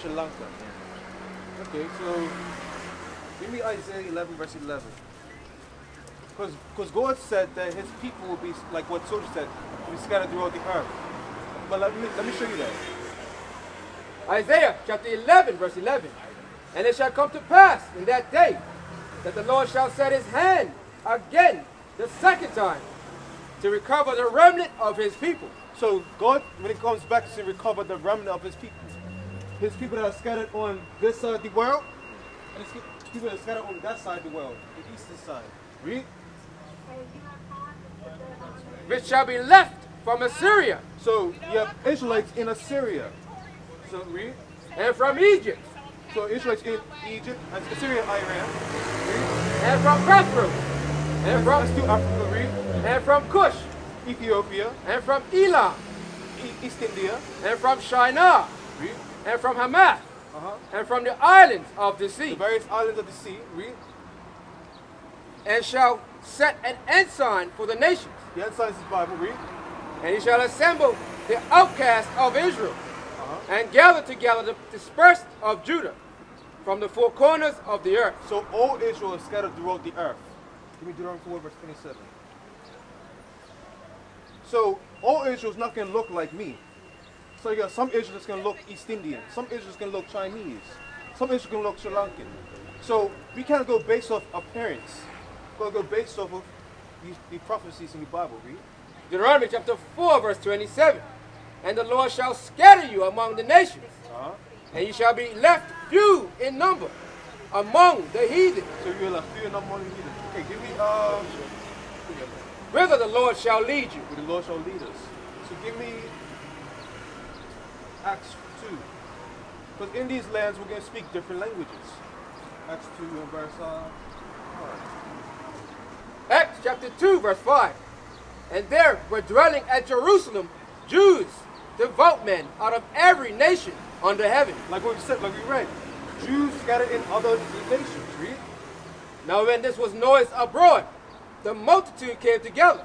Sri Lanka. Okay, so give me Isaiah 11 verse 11. Because God said that his people will be, like what Soldier said, will be scattered throughout the earth. But let me show you that. Isaiah chapter 11, verse 11. And it shall come to pass in that day that the Lord shall set his hand again the second time to recover the remnant of his people. So God, when he comes back, to recover the remnant of his people that are scattered on this side of the world, and his people that are scattered on that side of the world, the eastern side. Read. Which shall be left from Assyria. So you have Israelites in Assyria. So read. And from Egypt. So Israelites in Egypt, and Assyria, Iran. Read. And from Bethel. And from Let's do Africa. Read. And from Cush. Ethiopia. And from Elam. East India. And from Shinar. Read. And from Hamath. And from the islands of the sea. The various islands of the sea. Read. And shall set an ensign for the nations. The ensign is the Bible. Read. And he shall assemble the outcasts of Israel, and gather together the dispersed of Judah from the four corners of the earth. So all Israel is scattered throughout the earth. Give me Deuteronomy 4 verse 27. So all Israel is not going to look like me. So you got some Israel is going to look East Indian, some Israel is going to look Chinese, some Israel is going to look Sri Lankan. So we can't go based off appearance. We're going to go based off of the prophecies in the Bible. Read. Deuteronomy chapter 4 verse 27. And the Lord shall scatter you among the nations, and you shall be left few in number among the heathen. So you're left few in number among the heathen. Okay, give me whither the Lord shall lead you. where the Lord shall lead us. So give me Acts 2. Because in these lands we're going to speak different languages. Acts 2 and verse 5. Acts chapter 2 verse 5. And there were dwelling at Jerusalem Jews, devout men out of every nation under heaven. Like what we said, like we read. Jews scattered in other nations. Read. Now when this was noised abroad, the multitude came together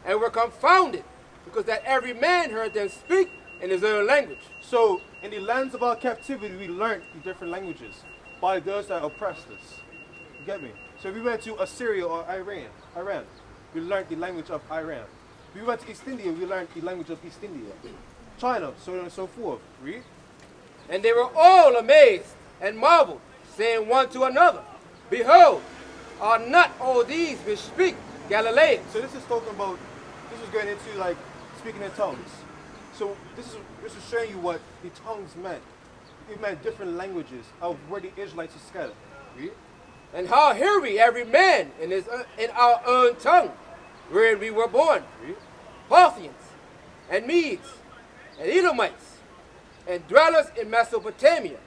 and were confounded, because that every man heard them speak in his own language. So in the lands of our captivity, we learned the different languages by those that oppressed us. You get me? So if we went to Assyria or Iran, we learned the language of Iran. If we went to East India, we learned the language of East India. China, so on and so forth. Read. And they were all amazed and marveled, saying one to another, Behold, are not all these which speak Galileans? So this is talking about, this is going into like speaking in tongues. So this is showing you what the tongues meant. It meant different languages of where the Israelites are scattered. Read. And how hear we every man in our own tongue, wherein we were born? Read. Parthians, and Medes, and Edomites, and dwellers in Mesopotamia,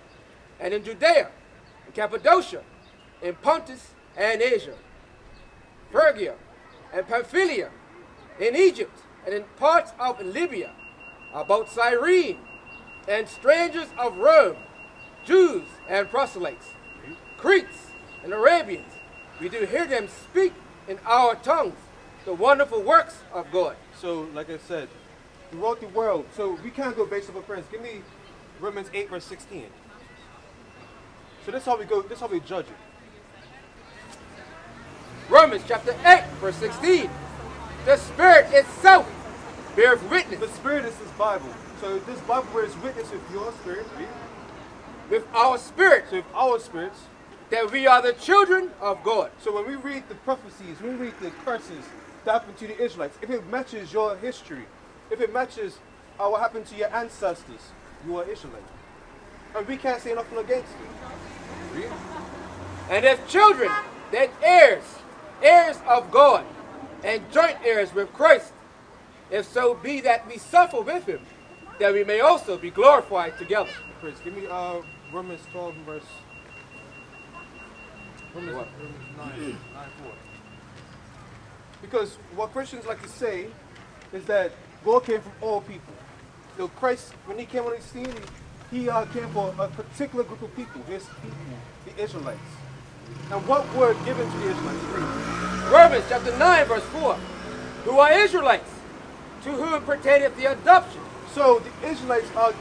and in Judea, and Cappadocia, in Pontus and Asia, Phrygia, and Pamphylia, in Egypt, and in parts of Libya, about Cyrene, and strangers of Rome, Jews and proselytes, Cretes and Arabians. We do hear them speak in our tongues the wonderful works of God. So like I said, throughout the world, so we can't go based off appearance. Give me Romans 8 verse 16. So this is how we go, this is how we judge it. Romans chapter 8 verse 16. The Spirit itself bears witness. The Spirit is this Bible. So this Bible bears witness with your spirit, read. With our spirit, So with our spirits, that we are the children of God. so when we read the prophecies, when we read the curses that happened to the Israelites, if it matches your history, if it matches what happened to your ancestors, you are Israelite. And we can't say nothing against it. Read. And if children, then heirs, heirs of God, and joint heirs with Christ, if so be that we suffer with him, that we may also be glorified together. Chris, give me Romans 12 and verse. Romans 9, 4. Because what Christians like to say is that God came from all people. So Christ, when he came on the scene, he came for a particular group of people, his people, the Israelites. And what were given to the Israelites? Romans chapter 9 verse 4. Who are Israelites, to whom pertaineth the adoption. So the Israelites are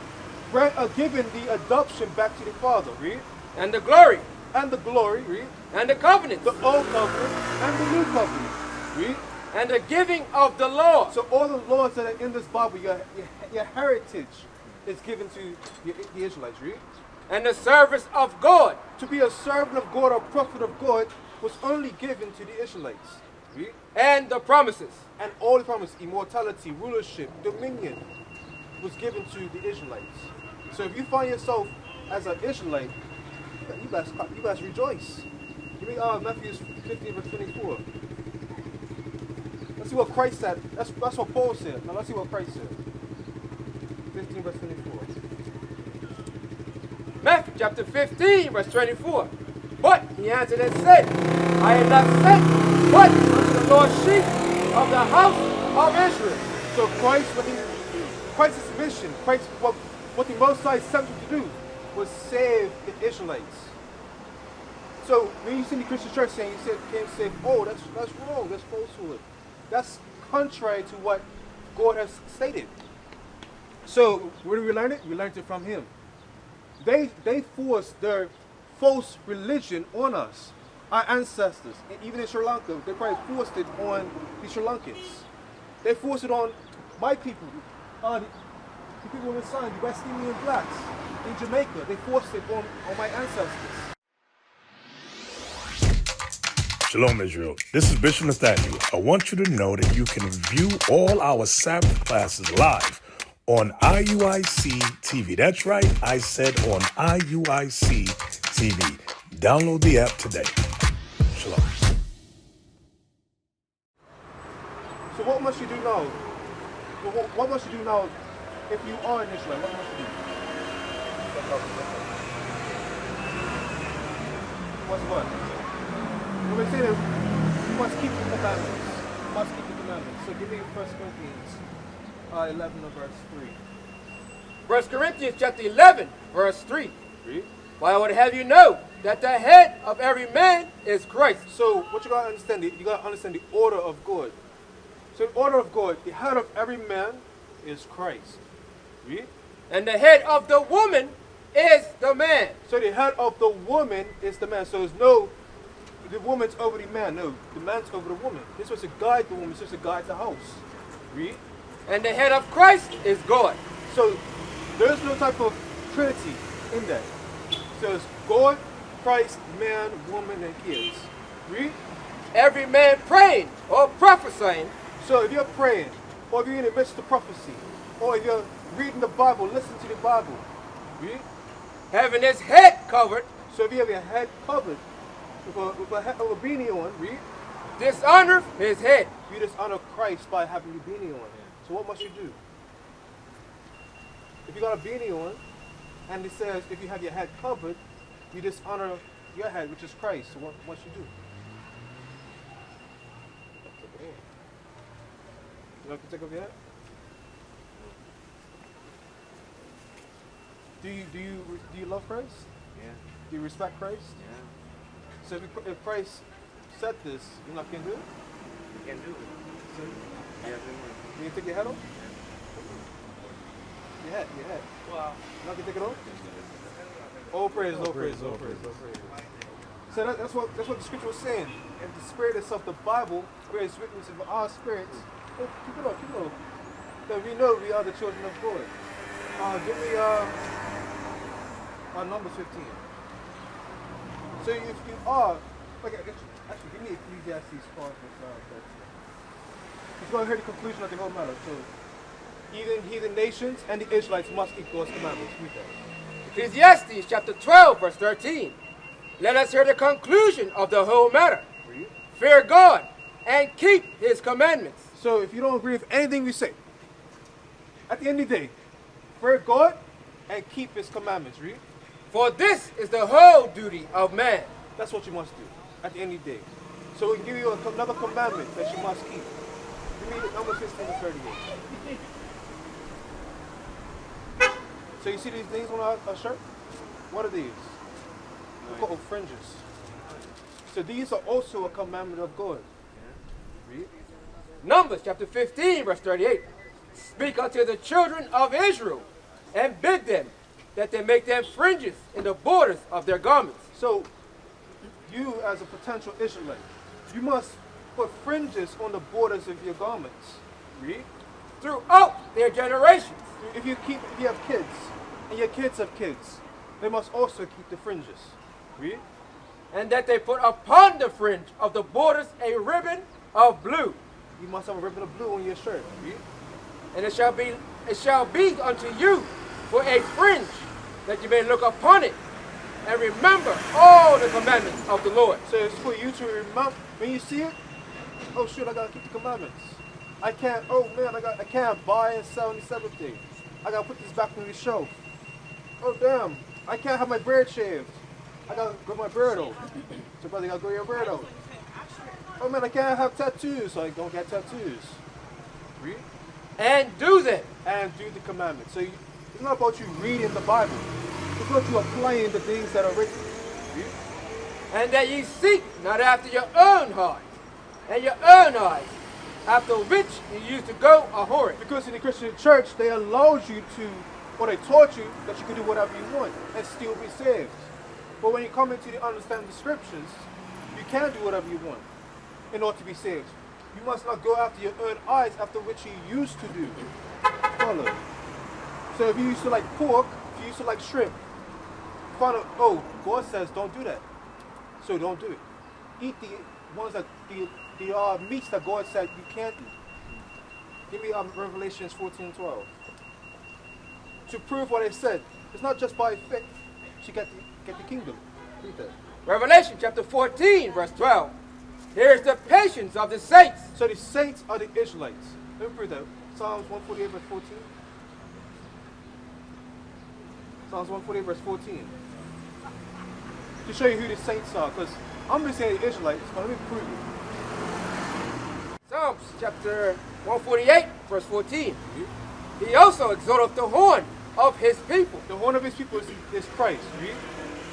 Giving the adoption back to the Father, read. and the glory, And the glory, read. and the covenants, The old covenant and the new covenant, read. and the giving of the law, So all the laws that are in this Bible, your heritage is given to the Israelites, read. and the service of God, To be a servant of God or prophet of God was only given to the Israelites, read. and the promises. And all the promise, immortality, rulership, dominion, was given to the Israelites. So if you find yourself as an Israelite, you best rejoice. Give me Matthew 15 verse 24. Let's see what Christ said. That's what Paul said. Now let's see what Christ said. 15 verse 24. Matthew chapter 15, verse 24. But he answered and said, I am not sent but unto the lost sheep of the house of Israel. So Christ's mission, what the Most High sent him to do was save the Israelites. So when you see the Christian church saying you can't save, oh, that's wrong, that's falsehood. That's contrary to what God has stated. So where did we learn it? We learned it from him. They forced their false religion on us, our ancestors, and even in Sri Lanka, they probably forced it on the Sri Lankans. They forced it on my people, the people in the sun, the West Indian blacks in Jamaica. They forced it on my ancestors. Shalom, Israel. This is Bishop Nathaniel. I want you to know that you can view all our Sabbath classes live on IUIC TV. That's right, I said on IUIC TV. Download the app today. Shalom. So what must you do now? What must you do now if you are in Israel? What must you do? What's what? When we say that you must keep the commandments. You must keep the commandments. So give me 1 Corinthians 11 and verse 3. 1 Corinthians chapter 11, verse 3. Read. For I would have you know that the head of every man is Christ. So what you gotta understand, you gotta understand the order of God. So the order of God, the head of every man is Christ. Read. And the head of the woman is the man. So the head of the woman is the man. So there's no, the woman's over the man. No, the man's over the woman. This was to guide the woman. This was to guide the house. Read. And the head of Christ is God. So there's no type of trinity in that. So it's God, Christ, man, woman, and kids. Read. Every man praying or prophesying. So if you're praying, or if you're in the midst of prophecy, or if you're reading the Bible, listen to the Bible. Read. Having his head covered. So if you have your head covered with a beanie on, read. Dishonor his head. You dishonor Christ by having your beanie on. So what must you do? If you got a beanie on, and it says if you have your head covered, you dishonor your head, which is Christ. So what must you do? You have to take off your hat? Do you love Christ? Yeah. Do you respect Christ? Yeah. So if Christ said this, you're not gonna do it? You can do it. So Yeah, you can take your hat off? Your hat. Wow. You're not gonna take it off? Oh praise, oh praise, oh praise, oh praise. So that's what the scripture was saying. And the spirit itself, the Bible, bears witness of our spirits. Oh, keep it up. That we know we are the children of God. Give me number 15. So if you are, actually give me Ecclesiastes 5 verse 13. He's going to hear the conclusion of the whole matter. So heathen nations and the Israelites must keep God's commandments. Read that. Ecclesiastes chapter 12, verse 13. Let us hear the conclusion of the whole matter. Read. Fear God and keep his commandments. So if you don't agree with anything we say, at the end of the day, fear God and keep his commandments. Read. For this is the whole duty of man. That's what you must do at the end of the day. So we can give you another commandment that you must keep. Give me Numbers 15 and 38. So you see these things on our shirt? What are these? They're called fringes. So these are also a commandment of God. Read. Numbers chapter 15, verse 38. Speak unto the children of Israel and bid them that they make them fringes in the borders of their garments. So, you as a potential Israelite, you must put fringes on the borders of your garments. Read. Throughout their generations. If you have kids, and your kids have kids, they must also keep the fringes. Read. And that they put upon the fringe of the borders a ribbon of blue. You must have a ribbon of blue on your shirt. Read. And it shall be unto you for a fringe, that you may look upon it and remember all the commandments of the Lord. So it's for you to remember when you see it. Oh shoot! I gotta keep the commandments. I can't. Oh man! I can't buy and sell on the Sabbath day. I gotta put this back on the shelf. Oh damn! I can't have my beard shaved. I gotta grow my beard out. So brother, you gotta grow your beard out. Oh man! I can't have tattoos, so I don't get tattoos. Read. And do them. And do the commandments. So it's not about you reading the Bible. It's about you applying the things that are written. Read. And that ye seek not after your own heart and your own eyes, after which you used to go a whoring. Because in the Christian church, they allowed you to, or they taught you that you could do whatever you want and still be saved. But when you come into the understanding of the scriptures, you can't do whatever you want in order to be saved. You must not go after your own eyes, after which you used to do. Follow. So if you used to like pork, if you used to like shrimp, find out, oh, God says don't do that. So don't do it. Eat the ones that the meats that God said you can't eat. Give me Revelations 14:12. To prove what I said, it's not just by faith to get the kingdom. Read that. Revelation chapter 14, verse 12. Here's the patience of the saints. So the saints are the Israelites. Let me read that. Psalms 148 verse 14. Psalms 148 verse 14. To show you who the saints are, because I'm going to say the Israelites, but let me prove it. Psalms chapter 148, verse 14. He also exalteth the horn of his people. The horn of his people is Christ. Read.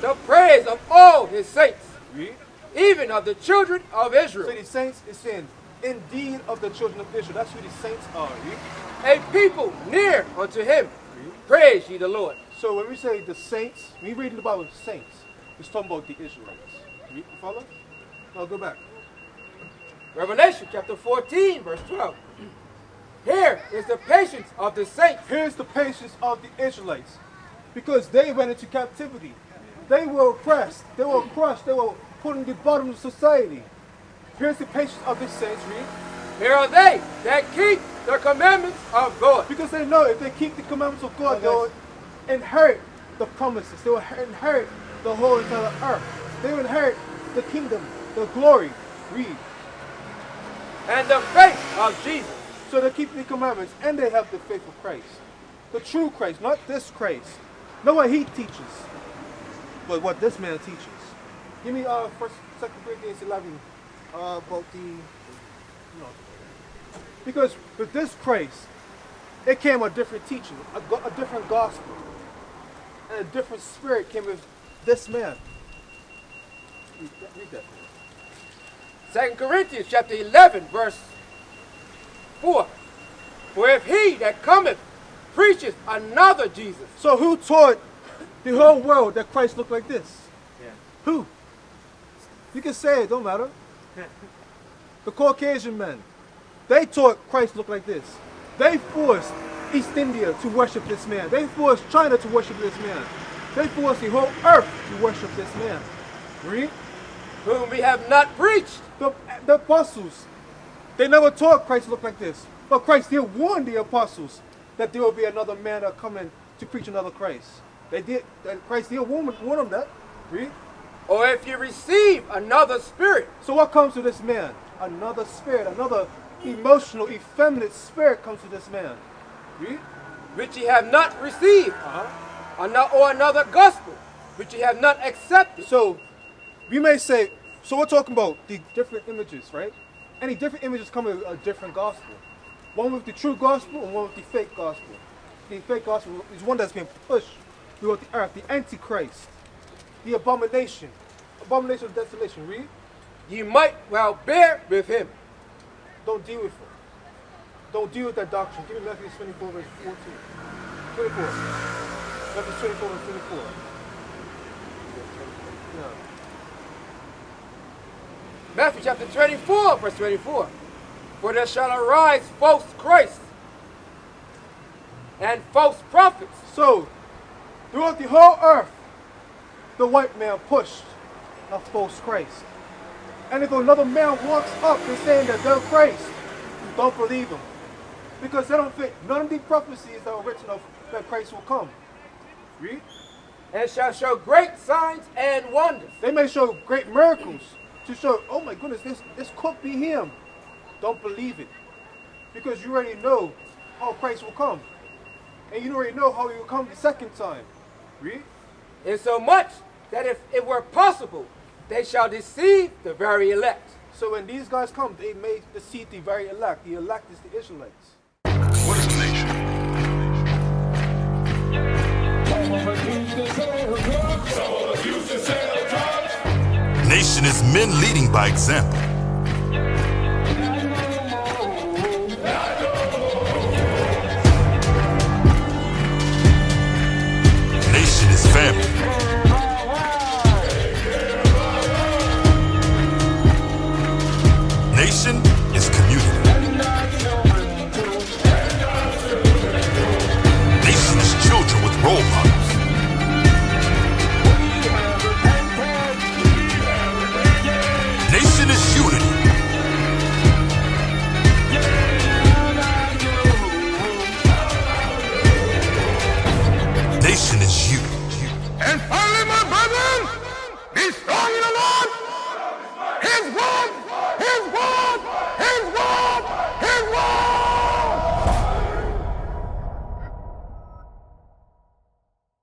The praise of all his saints. Read. Even of the children of Israel. So the saints is saying, indeed of the children of Israel. That's who the saints are. Read. A people near unto him. Praise ye the Lord. So when we say the saints, when we read in the Bible saints, it's talking about the Israelites. Read. You follow? Now go back. Revelation chapter 14, verse 12. Here is the patience of the saints. Here's the patience of the Israelites. Because they went into captivity. They were oppressed. They were crushed. They were put in the bottom of society. Here's the patience of the saints. Read. Here are they that keep the commandments of God. Because they know if they keep the commandments of God, they'll inherit the promises. They will inherit the whole entire earth. They will inherit the kingdom, the glory. Read. And the faith of Jesus. So they keep the commandments and they have the faith of Christ. The true Christ, not this Christ. Not what he teaches, but what this man teaches. Give me 2 Corinthians 11 about because with this Christ, it came a different teaching, a different gospel, and a different spirit came with this man. Read that. 2 Corinthians chapter 11, verse 4. For if he that cometh preacheth another Jesus. So who taught the whole world that Christ looked like this? Yeah. Who? You can say it, don't matter. The Caucasian men. They taught Christ looked like this. They forced East India to worship this man. They forced China to worship this man. They forced the whole earth to worship this man. Read. Whom we have not preached. The apostles, they never taught Christ looked like this. But Christ did warn the apostles that there will be another man that coming to preach another Christ. Christ did warn them that. Read. Or if you receive another spirit. So what comes to this man? Another spirit, another emotional, effeminate spirit comes to this man. Read. Which ye have not received. Or another gospel. Which ye have not accepted. So we may say, so we're talking about the different images, right? Any different images come with a different gospel. One with the true gospel and one with the fake gospel. The fake gospel is one that's been pushed throughout the earth. The Antichrist. The abomination. Abomination of desolation. Read. Ye might well bear with him. Don't deal with it. Don't deal with that doctrine. Give me Matthew 24 verse 14. 24. Matthew 24 and 24. No. Matthew chapter 24, verse 24. For there shall arise false Christs and false prophets. So, throughout the whole earth, the white man pushed a false Christ. And if another man walks up and saying that they're Christ, don't believe him. Because they don't fit none of the prophecies that were written of that Christ will come. Read. And shall show great signs and wonders. They may show great miracles to show, oh my goodness, this could be him. Don't believe it. Because you already know how Christ will come. And you already know how he will come the second time. Read. Insomuch that if it were possible, they shall deceive the very elect. So when these guys come, they may deceive the very elect. The elect is the Israelites. What is a nation? Nation is men leading by example. Nation is family. Nation is community. Nation is children with role models. Nation is unity. Nation is you. And finally, my brethren, be strong in the Lord, His word